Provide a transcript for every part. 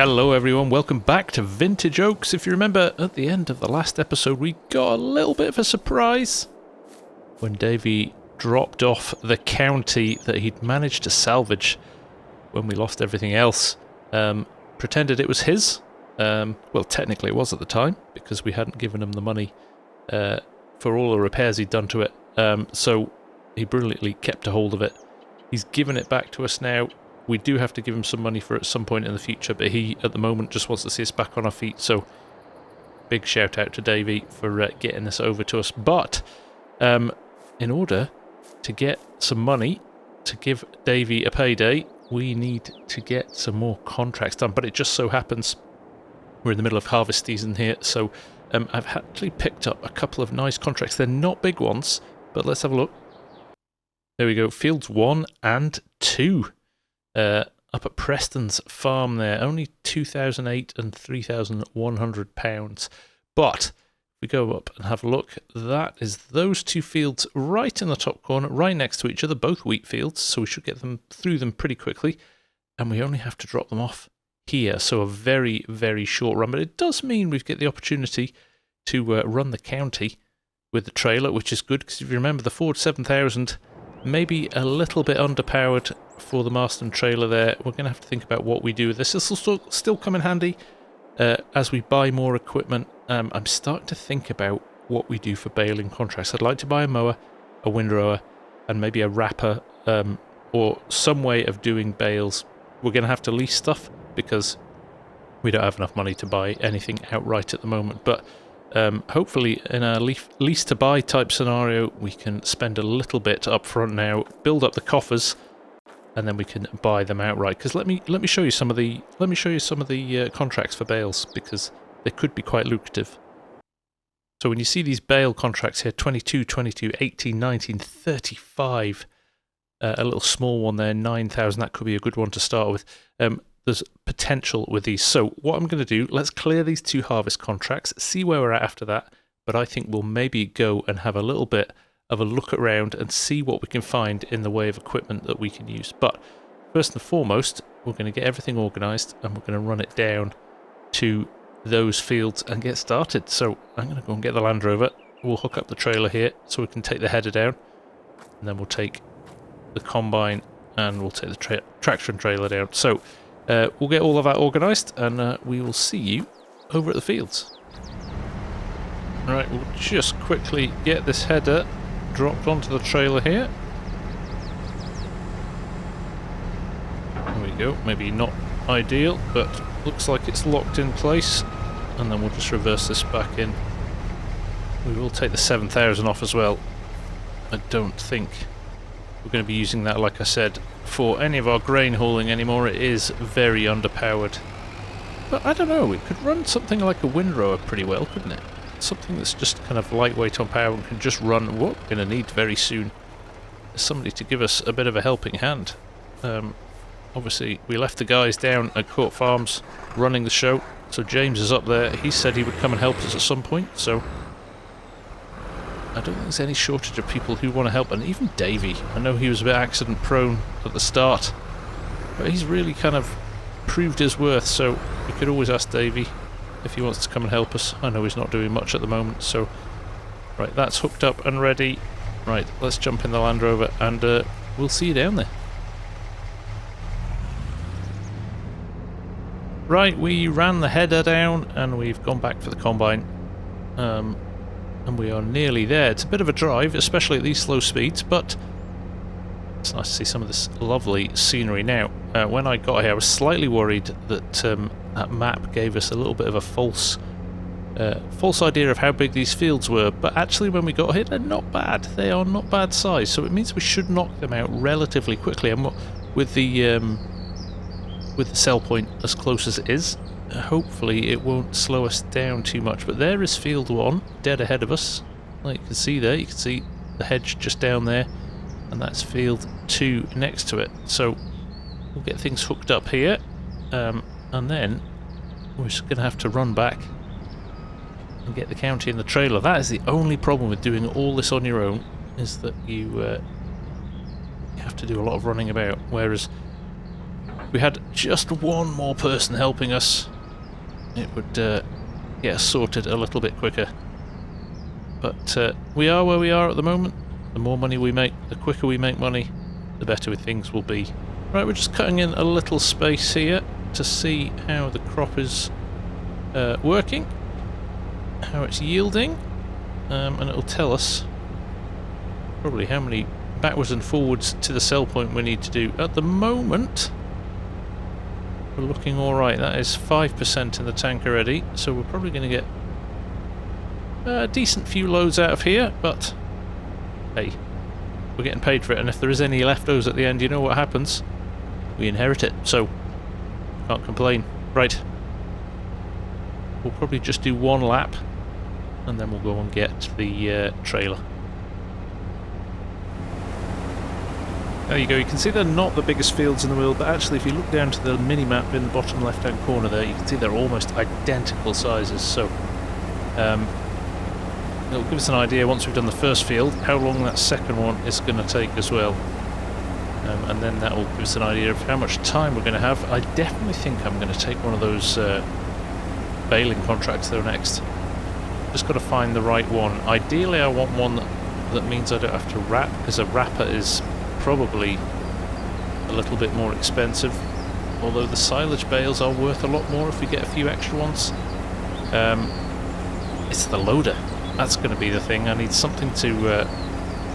Hello everyone, welcome back to Vintage Oaks. If you remember, at the end of the last episode we got a little bit of a surprise when Davey dropped off the county that he'd managed to salvage when we lost everything else. Pretended it was his. Well, technically it was at the time, because we hadn't given him the money for all the repairs he'd done to it. So he brilliantly kept a hold of it. He's given it back to us now. We do have to give him some money for it at some point in the future, but he, at the moment, just wants to see us back on our feet, so big shout out to Davey for getting this over to us. But in order to get some money to give Davey a payday, we need to get some more contracts done, but it just so happens we're in the middle of harvest season here, so I've actually picked up a couple of nice contracts. They're not big ones, but let's have a look. There we go, fields 1 and 2. Up at Preston's farm there, only 2,008 and 3,100 pounds. But if we go up and have a look, that is those two fields right in the top corner, right next to each other, both wheat fields, so we should get them through them pretty quickly, and we only have to drop them off here, so a very, very short run. But it does mean we get the opportunity to run the county with the trailer, which is good, because if you remember, the Ford 7000 maybe a little bit underpowered for the Marston trailer there. We're going to have to think about what we do with this. This will still come in handy as we buy more equipment. I'm starting to think about what we do for baling contracts. I'd like to buy a mower, a windrower, and maybe a wrapper, or some way of doing bales. We're going to have to lease stuff because we don't have enough money to buy anything outright at the moment. But hopefully in a lease to buy type scenario we can spend a little bit up front now, build up the coffers, and then we can buy them outright. Because let me show you some of the contracts for bales, because they could be quite lucrative. So when you see these bale contracts here, 22, 22, 18, 19, 35, a little small one there, 9,000, that could be a good one to start with. There's potential with these. So what I'm going to do, let's clear these two harvest contracts, see where we're at after that, but I think we'll maybe go and have a little bit of a look around and see what we can find in the way of equipment that we can use. But first and foremost, we're going to get everything organised and we're going to run it down to those fields and get started. So I'm going to go and get the Land Rover. We'll hook up the trailer here so we can take the header down, and then we'll take the combine and we'll take the tractor and trailer down. So we'll get all of that organised, and we will see you over at the fields. Right, we'll just quickly get this header dropped onto the trailer here. There we go, maybe not ideal, but looks like it's locked in place, and then we'll just reverse this back in. We will take the 7,000 off as well. I don't think we're going to be using that, like I said, for any of our grain hauling anymore. It is very underpowered. But I don't know, it could run something like a windrower pretty well, couldn't it? Something that's just kind of lightweight on power and can just run what we're going to need very soon is somebody to give us a bit of a helping hand. Obviously, we left the guys down at Court Farms running the show, so James is up there. He said he would come and help us at some point, so I don't think there's any shortage of people who want to help, and even Davey. I know he was a bit accident prone at the start, but he's really kind of proved his worth, so we could always ask Davey if he wants to come and help us. I know he's not doing much at the moment, so right, that's hooked up and ready. Right, let's jump in the Land Rover and we'll see you down there. Right, we ran the header down and we've gone back for the combine. And we are nearly there. It's a bit of a drive, especially at these slow speeds, but it's nice to see some of this lovely scenery now. When I got here, I was slightly worried that that map gave us a little bit of a false idea of how big these fields were, but actually when we got here, they're not bad. They are not bad size, so it means we should knock them out relatively quickly. And with the sell point as close as it is, hopefully it won't slow us down too much. But there is field 1 dead ahead of us, like you can see there. You can see the hedge just down there, and that's field 2 next to it. So we'll get things hooked up here, and then we're just going to have to run back and get the county in the trailer. That is the only problem with doing all this on your own, is that you have to do a lot of running about, whereas we had just one more person helping us, it would get us sorted a little bit quicker. But we are where we are at the moment. The more money we make, the quicker we make money, the better things will be. Right, we're just cutting in a little space here to see how the crop is working, how it's yielding, and it'll tell us probably how many backwards and forwards to the sell point we need to do. At the moment, we're looking alright. That is 5% in the tank already, so we're probably going to get a decent few loads out of here, but hey, we're getting paid for it, and if there is any leftovers at the end, you know what happens? We inherit it, so can't complain. Right, we'll probably just do one lap, and then we'll go and get the trailer. There you go, you can see they're not the biggest fields in the world, but actually if you look down to the mini-map in the bottom left-hand corner there, you can see they're almost identical sizes, so it'll give us an idea once we've done the first field how long that second one is going to take as well. And then that will give us an idea of how much time we're going to have. I definitely think I'm going to take one of those baling contracts though next. Just got to find the right one. Ideally I want one that means I don't have to wrap, because a wrapper is probably a little bit more expensive, although the silage bales are worth a lot more if we get a few extra ones. It's the loader. That's going to be the thing. I need something to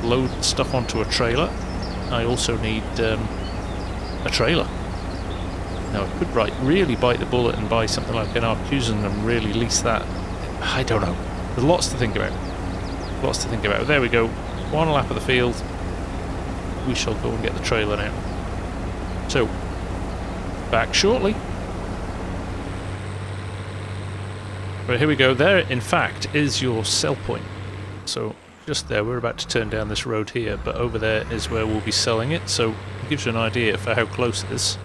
load stuff onto a trailer. I also need a trailer. Now I could really bite the bullet and buy something like an Arcusan and really lease that. I don't know. There's lots to think about. Lots to think about. There we go. One lap of the field. We shall go and get the trailer now. So, back shortly. Right, here we go. There, in fact, is your sell point. So, just there, we're about to turn down this road here, but over there is where we'll be selling it, so it gives you an idea for how close it is.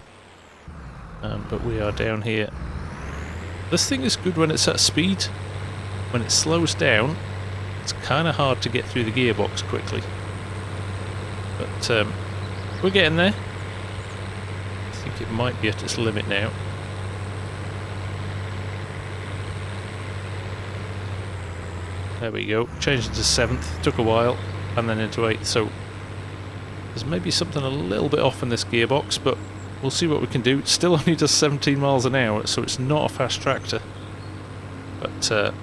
But we are down here. This thing is good when it's at speed. When it slows down, it's kind of hard to get through the gearbox quickly. But we're getting there. I think it might be at its limit now. There we go. Changed into 7th. Took a while, and then into 8th. So there's maybe something a little bit off in this gearbox, but we'll see what we can do. It still only does 17 miles an hour, so it's not a fast tractor. But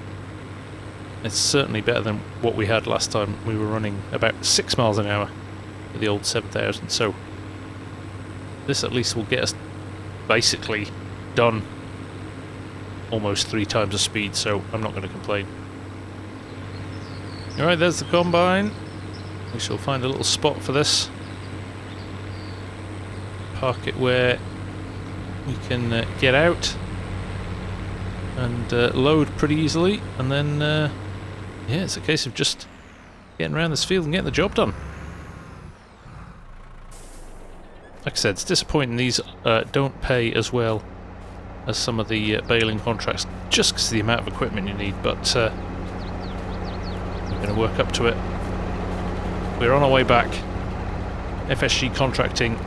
it's certainly better than what we had last time. We were running about 6 miles an hour with the old 7000. So this at least will get us basically done almost 3 times the speed, so I'm not going to complain. Alright, there's the combine. We shall find a little spot for this. Park it where we can get out and load pretty easily, and then yeah, it's a case of just getting around this field and getting the job done. Like I said, it's disappointing these don't pay as well as some of the baling contracts, just because of the amount of equipment you need, but we're going to work up to it. We're on our way back. FSG contracting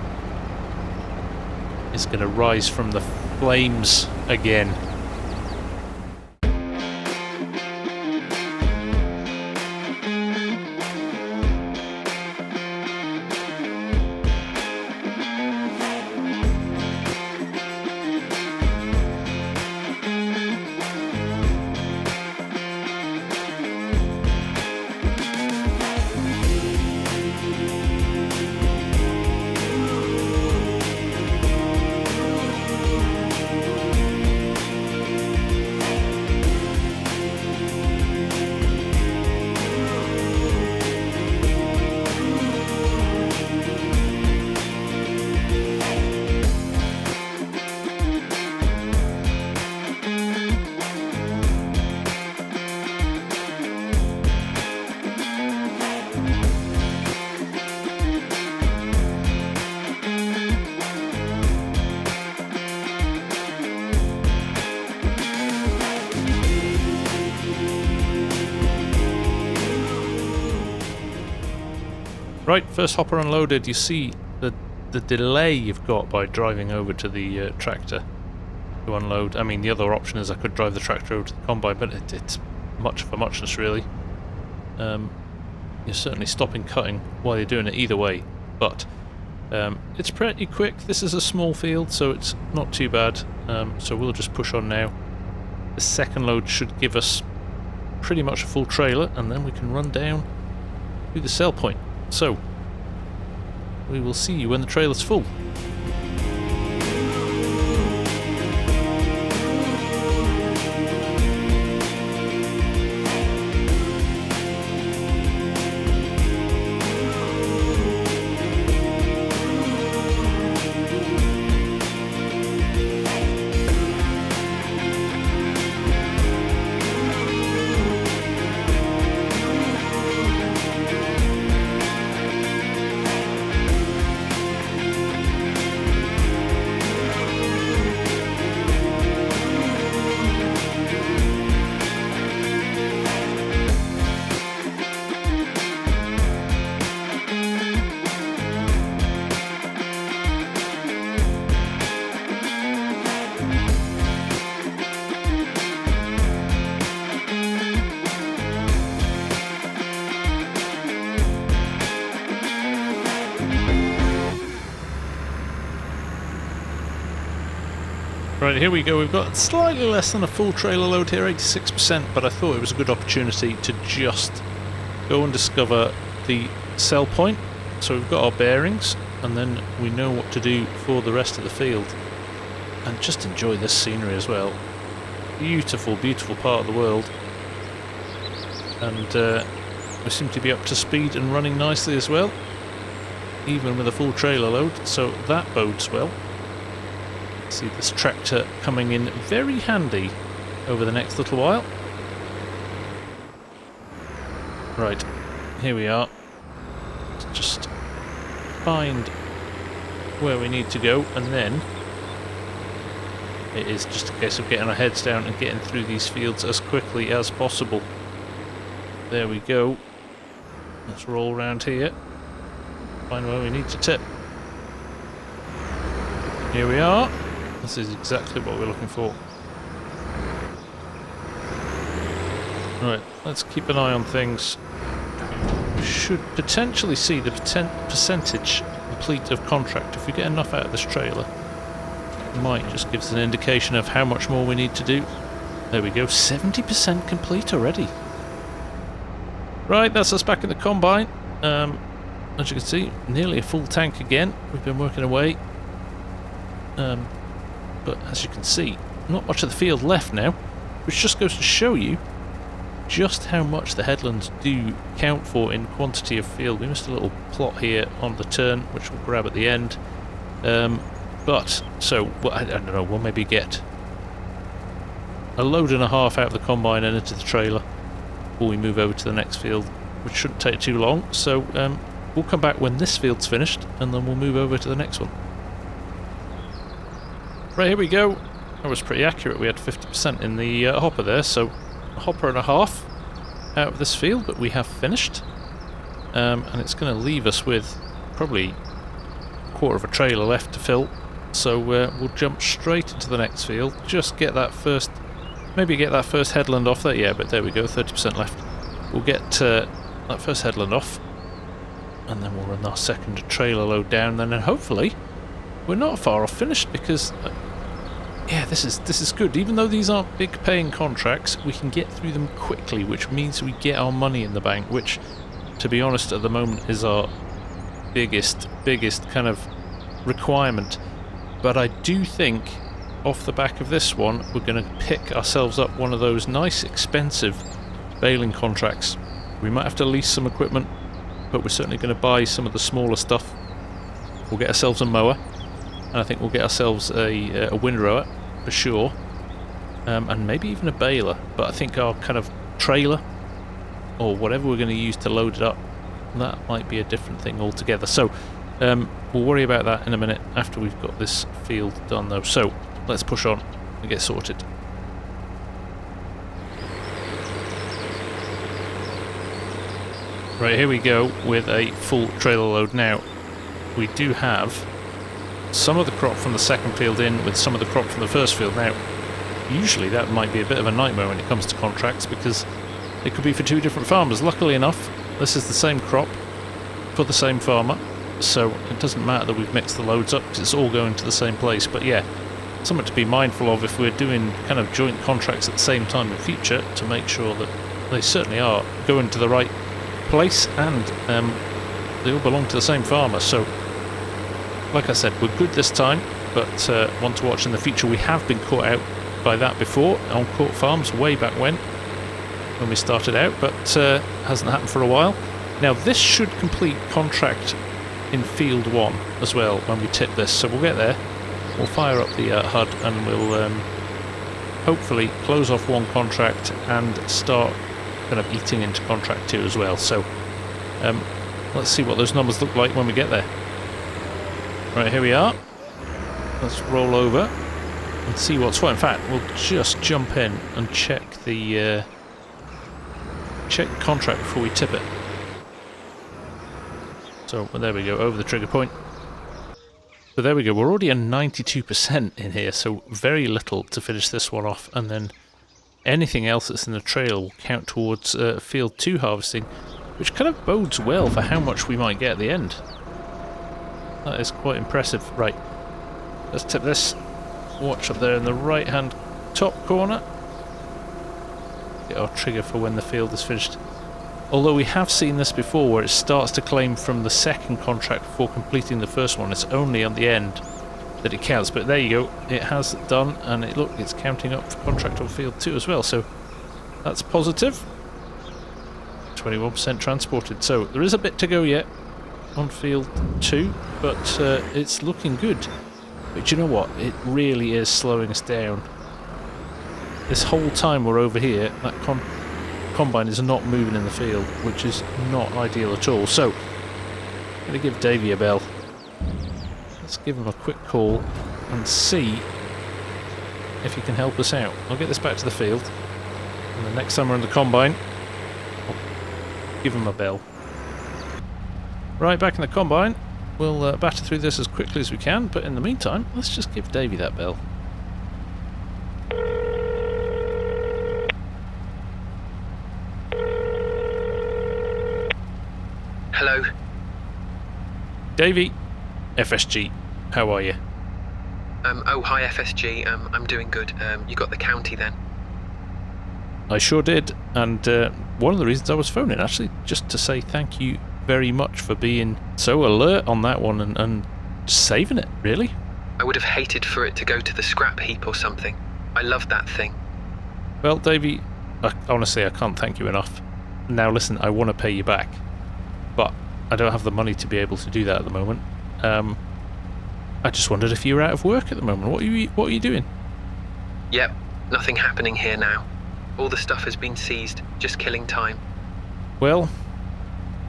is going to rise from the flames again. Right, first hopper unloaded. You see the the delay you've got by driving over to the tractor to unload. I mean, the other option is I could drive the tractor over to the combine, but it's much of a muchness, really. You're certainly stopping cutting while you're doing it either way, but it's pretty quick. This is a small field, so it's not too bad. So we'll just push on now. The second load should give us pretty much a full trailer, and then we can run down to the sell point. So we will see you when the trailer's full. Right, here we go. We've got slightly less than a full trailer load here, 86%, but I thought it was a good opportunity to just go and discover the sell point. So we've got our bearings, and then we know what to do for the rest of the field. And just enjoy this scenery as well. Beautiful, beautiful part of the world. And we seem to be up to speed and running nicely as well, even with a full trailer load, so that bodes well. See this tractor coming in very handy over the next little while. Right, here we are. Let's just find where we need to go, and then it is just a case of getting our heads down and getting through these fields as quickly as possible. There we go. Let's roll around here, find where we need to tip. Here we are. This is exactly what we're looking for. Right, let's keep an eye on things. We should potentially see the percentage complete of contract. If we get enough out of this trailer, it might just give us an indication of how much more we need to do. There we go, 70% complete already. Right, that's us back in the combine. As you can see, nearly a full tank again. We've been working away. But as you can see, not much of the field left now, which just goes to show you just how much the headlands do count for in quantity of field. We missed a little plot here on the turn, which we'll grab at the end. So I don't know, we'll maybe get a load and a half out of the combine and into the trailer before we move over to the next field, which shouldn't take too long. So we'll come back when this field's finished, and then we'll move over to the next one. Right, here we go. That was pretty accurate. We had 50% in the hopper there, so a hopper and a half out of this field, but we have finished. And it's going to leave us with probably a quarter of a trailer left to fill. So we'll jump straight into the next field. Just get that first, maybe get that first headland off there. Yeah, but there we go, 30% left. We'll get that first headland off, and then we'll run our second trailer load down. And then hopefully we're not far off finished, because yeah, this is good. Even though these aren't big paying contracts, we can get through them quickly, which means we get our money in the bank, which, to be honest, at the moment is our biggest kind of requirement. But I do think off the back of this one, we're going to pick ourselves up one of those nice expensive baling contracts. We might have to lease some equipment, but we're certainly going to buy some of the smaller stuff. We'll get ourselves a mower, and I think we'll get ourselves a windrower for sure, and maybe even a baler. But I think our kind of trailer, or whatever we're going to use to load it up, that might be a different thing altogether. So we'll worry about that in a minute after we've got this field done though. So let's push on and get sorted. Right, here we go with a full trailer load now. We do have some of the crop from the second field in with some of the crop from the first field. Now, usually that might be a bit of a nightmare when it comes to contracts because it could be for two different farmers. Luckily enough, this is the same crop for the same farmer, so it doesn't matter that we've mixed the loads up because it's all going to the same place. But yeah, something to be mindful of if we're doing kind of joint contracts at the same time in future, to make sure that they certainly are going to the right place and they all belong to the same farmer. So like I said, we're good this time, but want to watch in the future. We have been caught out by that before on Court Farms way back when we started out, but hasn't happened for a while. Now this should complete contract in field 1 as well when we tip this, so we'll get there. We'll fire up the HUD and we'll hopefully close off one contract and start kind of eating into contract 2 as well. So let's see what those numbers look like when we get there. Right, here we are. Let's roll over and see what's what. In fact, we'll just jump in and check the contract before we tip it. So well, there we go, over the trigger point. So there we go, we're already at 92% in here, so very little to finish this one off, and then anything else that's in the trail will count towards field 2 harvesting, which kind of bodes well for how much we might get at the end. That is quite impressive. Right, let's tip this. Watch up there in the right hand top corner. Get our trigger for when the field is finished. Although we have seen this before where it starts to claim from the second contract before completing the first one. It's only on the end that it counts, but there you go, it has done, and look, it's counting up for contract on field 2 as well, so that's positive. 21% transported, so there is a bit to go yet on field 2, but it's looking good. But you know what, it really is slowing us down. This whole time we're over here, that combine is not moving in the field, which is not ideal at all. So I'm going to give Davey a bell. Let's give him a quick call and see if he can help us out. I'll get this back to the field, and the next time we're in the combine, I'll give him a bell. Right, back in the combine. We'll batter through this as quickly as we can, but in the meantime, let's just give Davey that bell. Hello? Davey, FSG, how are you? Oh, hi FSG, I'm doing good. You got the county then? I sure did, and one of the reasons I was phoning, actually, just to say thank you very much for being so alert on that one and saving it, really. I would have hated for it to go to the scrap heap or something. I love that thing. Well, Davey, honestly, I can't thank you enough. Now listen, I want to pay you back, but I don't have the money to be able to do that at the moment. I just wondered if you were out of work at the moment. What are you doing? Yep, nothing happening here now. All the stuff has been seized, just killing time. Well,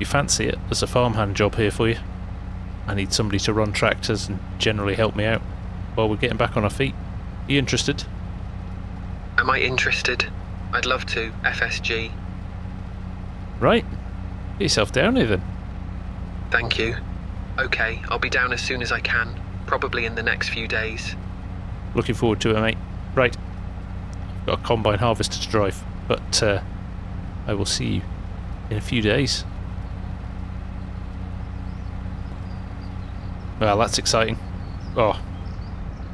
you fancy it? There's a farmhand job here for you. I need somebody to run tractors and generally help me out while we're getting back on our feet. Are you interested? Am I interested? I'd love to, FSG. Right. Get yourself down here then. Thank you. Okay, I'll be down as soon as I can, probably in the next few days. Looking forward to it, mate. Right. I've got a combine harvester to drive, but I will see you in a few days. Well, that's exciting. Oh,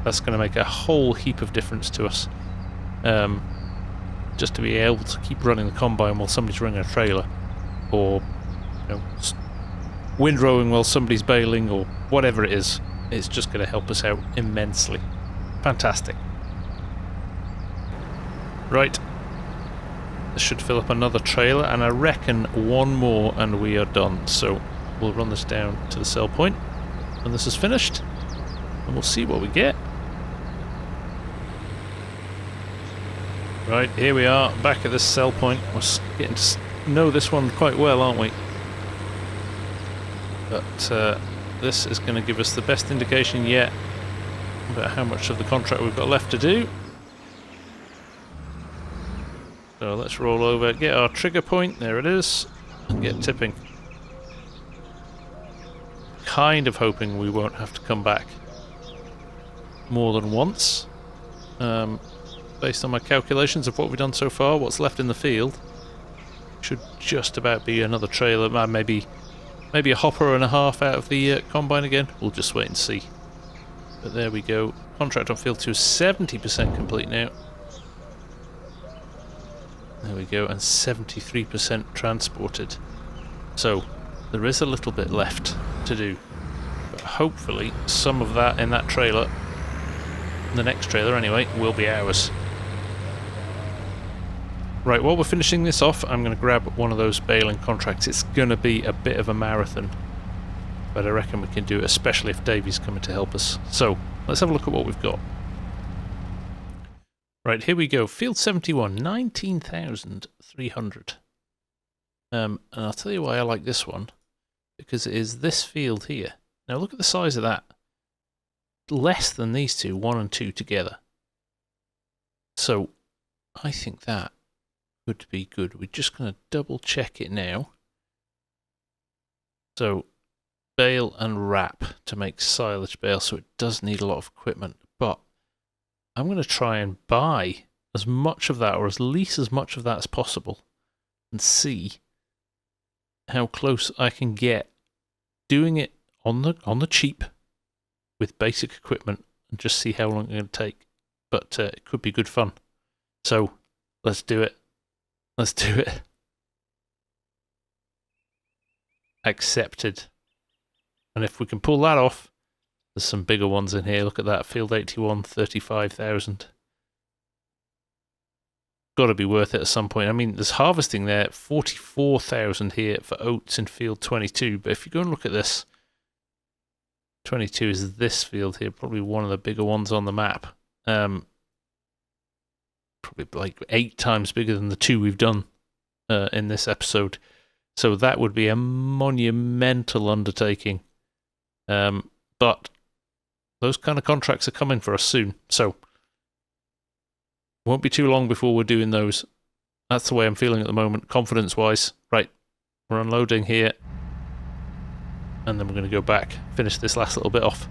that's going to make a whole heap of difference to us. Just to be able to keep running the combine while somebody's running a trailer, or windrowing while somebody's baling, or whatever it is. It's just going to help us out immensely. Fantastic. Right. This should fill up another trailer, and I reckon one more and we are done. So we'll run this down to the sell point when this is finished, and we'll see what we get. Right, here we are, back at this sell point. We're getting to know this one quite well, aren't we? But this is going to give us the best indication yet about how much of the contract we've got left to do. So let's roll over, get our trigger point, there it is, and get tipping. Kind of hoping we won't have to come back more than once. Based on my calculations of what we've done so far, what's left in the field should just about be another trailer, maybe a hopper and a half out of the combine again. We'll just wait and see. But there we go. Contract on field 2 is 70% complete now. There we go, and 73% transported. So there is a little bit left to do, but hopefully some of that in that trailer, the next trailer anyway, will be ours. Right, while we're finishing this off, I'm going to grab one of those baling contracts. It's going to be a bit of a marathon, but I reckon we can do it, especially if Davey's coming to help us. So, let's have a look at what we've got. Right, here we go. Field 71, 19,300. And I'll tell you why I like this one, because it is this field here. Now look at the size of that. Less than these two, 1 and 2 together. So, I think that could be good. We're just going to double check it now. So, bale and wrap to make silage bale, so it does need a lot of equipment. But I'm going to try and buy as much of that, or at least as much of that as possible, and see how close I can get doing it on the cheap with basic equipment, and just see how long it's going to take. But it could be good fun. So, let's do it. Let's do it. Accepted. And if we can pull that off, there's some bigger ones in here. Look at that, field 81, 35,000. Got to be worth it at some point. I mean, there's harvesting there, 44,000 here for oats in field 22. But if you go and look at this, 22 is this field here, probably one of the bigger ones on the map. Probably like 8 times bigger than the 2 we've done in this episode. So that would be a monumental undertaking. But those kind of contracts are coming for us soon. So won't be too long before we're doing those. That's the way I'm feeling at the moment, confidence-wise. Right, we're unloading here. And then we're going to go back, finish this last little bit off.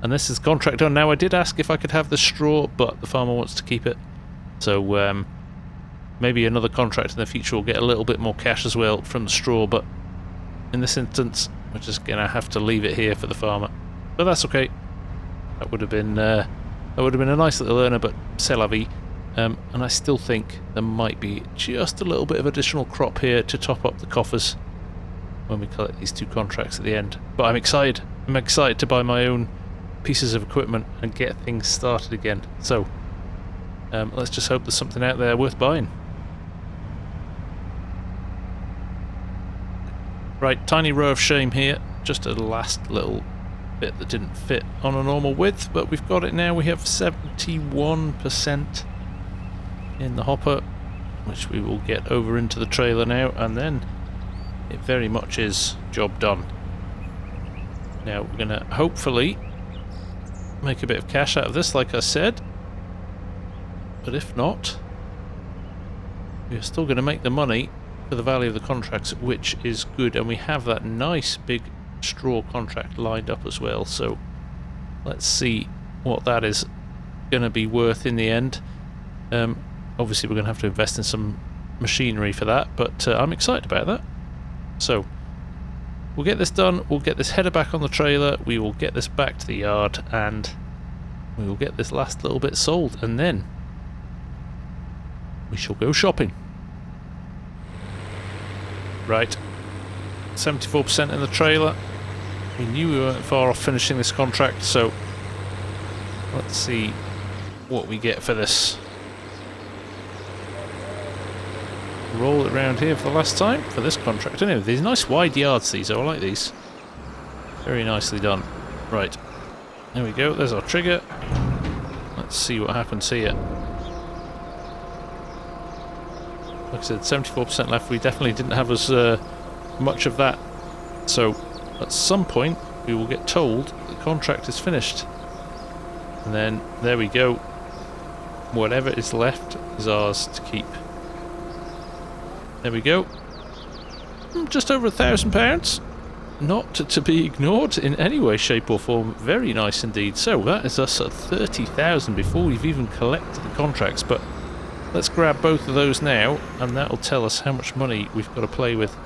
And this is contract done. Now, I did ask if I could have the straw, but the farmer wants to keep it. So maybe another contract in the future will get a little bit more cash as well from the straw, but in this instance, we're just going to have to leave it here for the farmer. But that's okay. That would have been a nice little earner, but c'est la vie. And I still think there might be just a little bit of additional crop here to top up the coffers when we collect these 2 contracts at the end. But I'm excited. I'm excited to buy my own pieces of equipment and get things started again. So let's just hope there's something out there worth buying. Right, tiny row of shame here. Just a last little bit that didn't fit on a normal width, but we've got it now. We have 71% in the hopper, which we will get over into the trailer now, and then it very much is job done. Now we're going to hopefully make a bit of cash out of this, like I said. But if not, we're still going to make the money for the value of the contracts, which is good. And we have that nice big straw contract lined up as well. So let's see what that is going to be worth in the end. Obviously, we're going to have to invest in some machinery for that, but I'm excited about that. So we'll get this done. We'll get this header back on the trailer. We will get this back to the yard, and we will get this last little bit sold, and then we shall go shopping. Right, 74% in the trailer. We knew we weren't far off finishing this contract, so let's see what we get for this. Roll it around here for the last time for this contract. Anyway, these nice wide yards, these are. I like these. Very nicely done. Right, there we go. There's our trigger. Let's see what happens here. Like I said, 74% left. We definitely didn't have as much of that. So at some point we will get told the contract is finished. And then there we go. Whatever is left is ours to keep. There we go. Just over £1,000. not to be ignored in any way, shape or form. Very nice indeed. So that is us at 30,000 before we've even collected the contracts. But let's grab both of those now, and that'll tell us how much money we've got to play with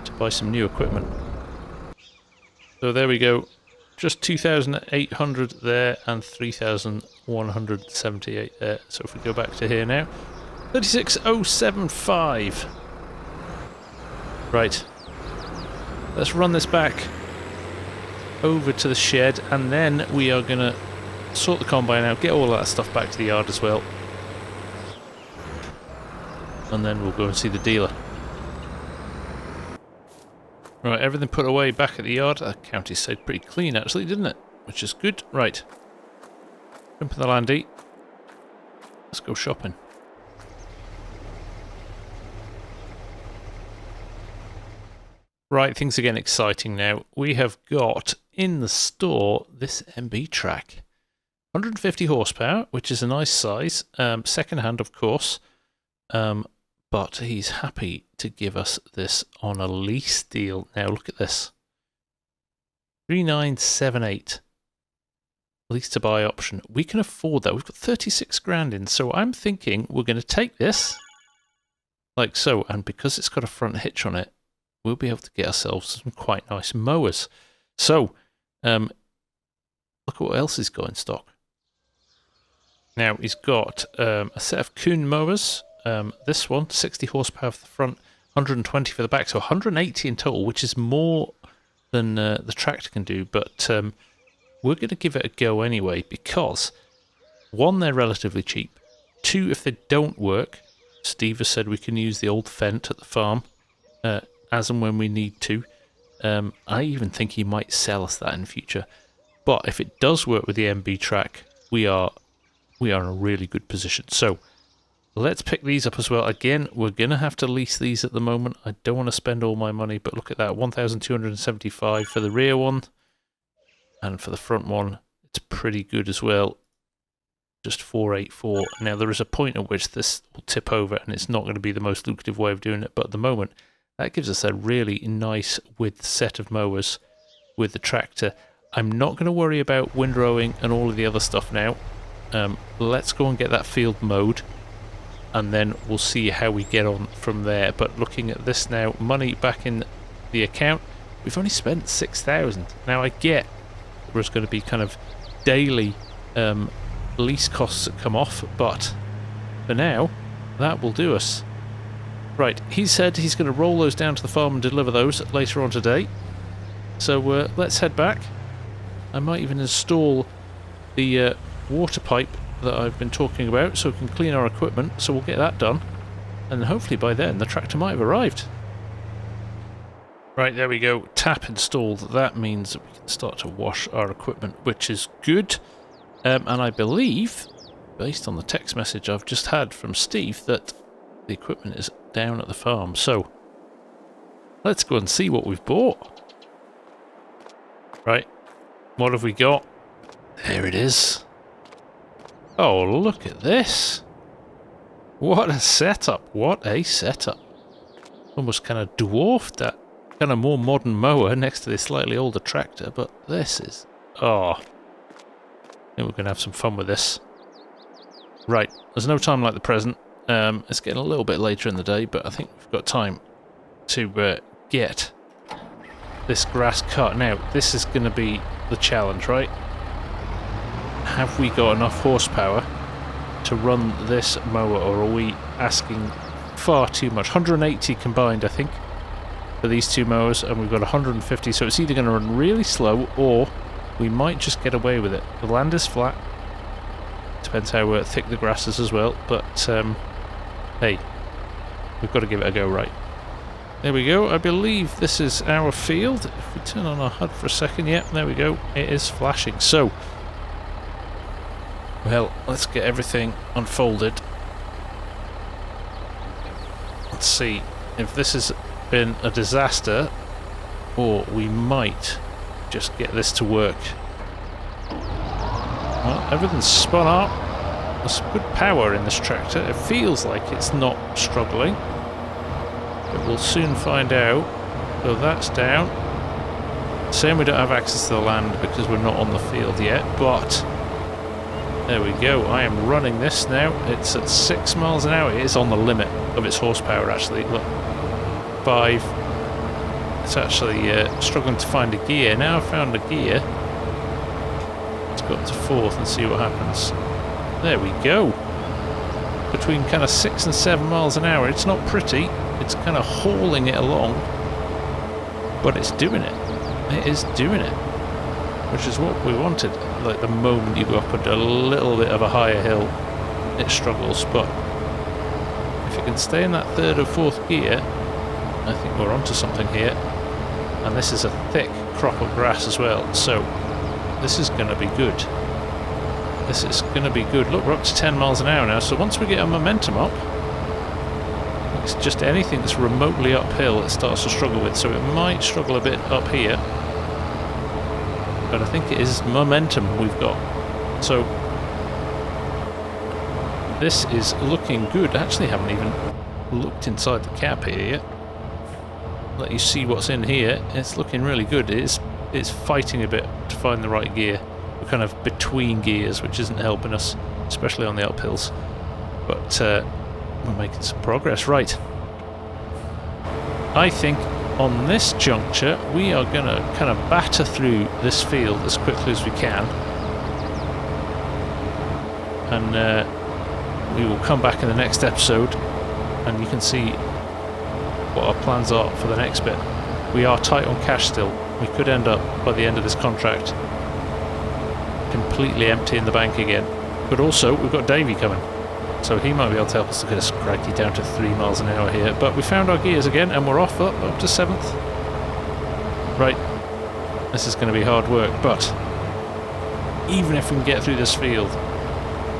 to buy some new equipment. So there we go. Just 2,800 there and 3,178 there. So if we go back to here now, 36,075. Right. Let's run this back over to the shed, and then we are going to sort the combine out, get all that stuff back to the yard as well. And then we'll go and see the dealer. Right, everything put away back at the yard. The county stayed pretty clean actually, didn't it? Which is good. Right. Jump in the landy. Let's go shopping. Right, things are getting exciting now. We have got in the store this MB track. 150 horsepower, which is a nice size. Second hand, of course. But he's happy to give us this on a lease deal. Now look at this. 3978. Lease to buy option. We can afford that. We've got 36 grand in. So I'm thinking we're going to take this like so. And because it's got a front hitch on it, we'll be able to get ourselves some quite nice mowers. So, look at what else he's got in stock. Now, he's got a set of Kuhn mowers. This one, 60 horsepower for the front, 120 for the back, so 180 in total, which is more than the tractor can do. But we're going to give it a go anyway, because one, they're relatively cheap. Two, if they don't work, Steve has said we can use the old Fendt at the farm as and when we need to. I even think he might sell us that in future. But if it does work with the MB track, we are in a really good position. So let's pick these up as well. Again, we're going to have to lease these at the moment. I don't want to spend all my money, but look at that, 1,275 for the rear one. And for the front one, it's pretty good as well. Just 484. Now, there is a point at which this will tip over, and it's not going to be the most lucrative way of doing it. But at the moment, that gives us a really nice width set of mowers with the tractor. I'm not going to worry about windrowing and all of the other stuff now. Let's go and get that field mowed, and then we'll see how we get on from there. But looking at this now, money back in the account, we've only spent 6,000. Now I get there's going to be kind of daily lease costs that come off, but for now, that will do us. Right, he said he's going to roll those down to the farm and deliver those later on today. So let's head back. I might even install the water pipe that I've been talking about so we can clean our equipment, so we'll get that done. And hopefully by then the tractor might have arrived. Right, there we go. Tap installed. That means that we can start to wash our equipment, which is good. And I believe, based on the text message I've just had from Steve, that the equipment is down at the farm. So let's go and see what we've bought. Right, what have we got? There it is. Oh, look at this. What a setup. What a setup. Almost kind of dwarfed that kind of more modern mower next to this slightly older tractor, but this is... oh. I think we're going to have some fun with this. Right, there's no time like the present. It's getting a little bit later in the day, but I think we've got time to get this grass cut. Now, this is going to be the challenge, right? Have we got enough horsepower to run this mower, or are we asking far too much? 180 combined, I think, for these two mowers, and we've got 150, so it's either going to run really slow, or we might just get away with it. The land is flat. Depends how thick the grass is as well, but hey, we've got to give it a go, right? There we go. I believe this is our field. If we turn on our HUD for a second, yeah, there we go. It is flashing. So, well, let's get everything unfolded. Let's see if this has been a disaster, or we might just get this to work. Well, everything's spun up. There's some good power in this tractor. It feels like it's not struggling, but we'll soon find out. So that's down. Same, we don't have access to the land because we're not on the field yet, but there we go. I am running this now. It's at 6 miles an hour. It is on the limit of its horsepower, actually. Look, 5. It's actually struggling to find a gear. Now I've found a gear. Let's go up to 4th and see what happens. There we go. Between kind of 6 and 7 miles an hour. It's not pretty. It's kind of hauling it along, but it's doing it. It is doing it, which is what we wanted. Like the moment you go up a little bit of a higher hill, it struggles, but if you can stay in that 3rd or 4th gear, I think we're onto something here. And this is a thick crop of grass as well, so this is going to be good. This is going to be good. Look, we're up to 10 miles an hour now, so once we get our momentum up, it's just anything that's remotely uphill it starts to struggle with, so it might struggle a bit up here. But I think it is momentum we've got. So this is looking good. I actually haven't even looked inside the cab here yet. Let you see what's in here. It's looking really good. It's fighting a bit to find the right gear. We're kind of between gears, which isn't helping us, especially on the uphills. But we're making some progress. Right. I think on this juncture we are going to kind of batter through this field as quickly as we can. And we will come back in the next episode and you can see what our plans are for the next bit. We are tight on cash still. We could end up, by the end of this contract, completely empty in the bank again. But also, we've got Davey coming. So he might be able to help us to get us cracky down to 3 miles an hour here. But we found our gears again, and we're off up to 7th. Right. This is going to be hard work, but even if we can get through this field,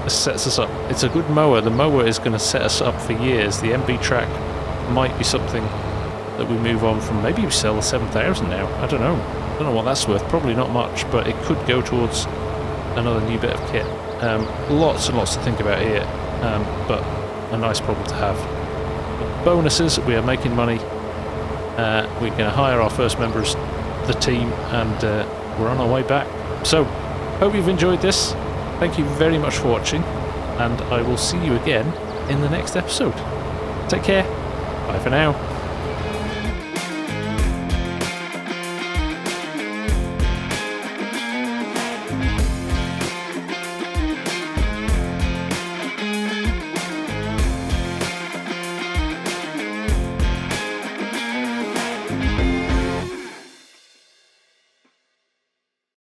this sets us up. It's a good mower. The mower is going to set us up for years. The MB track might be something that we move on from. Maybe we sell the 7,000 now. I don't know. I don't know what that's worth. Probably not much, but it could go towards another new bit of kit. Lots and lots to think about here, but a nice problem to have. Bonuses, we are making money. We're going to hire our first members of the team, and we're on our way back. So, hope you've enjoyed this. Thank you very much for watching, and I will see you again in the next episode. Take care. Bye for now.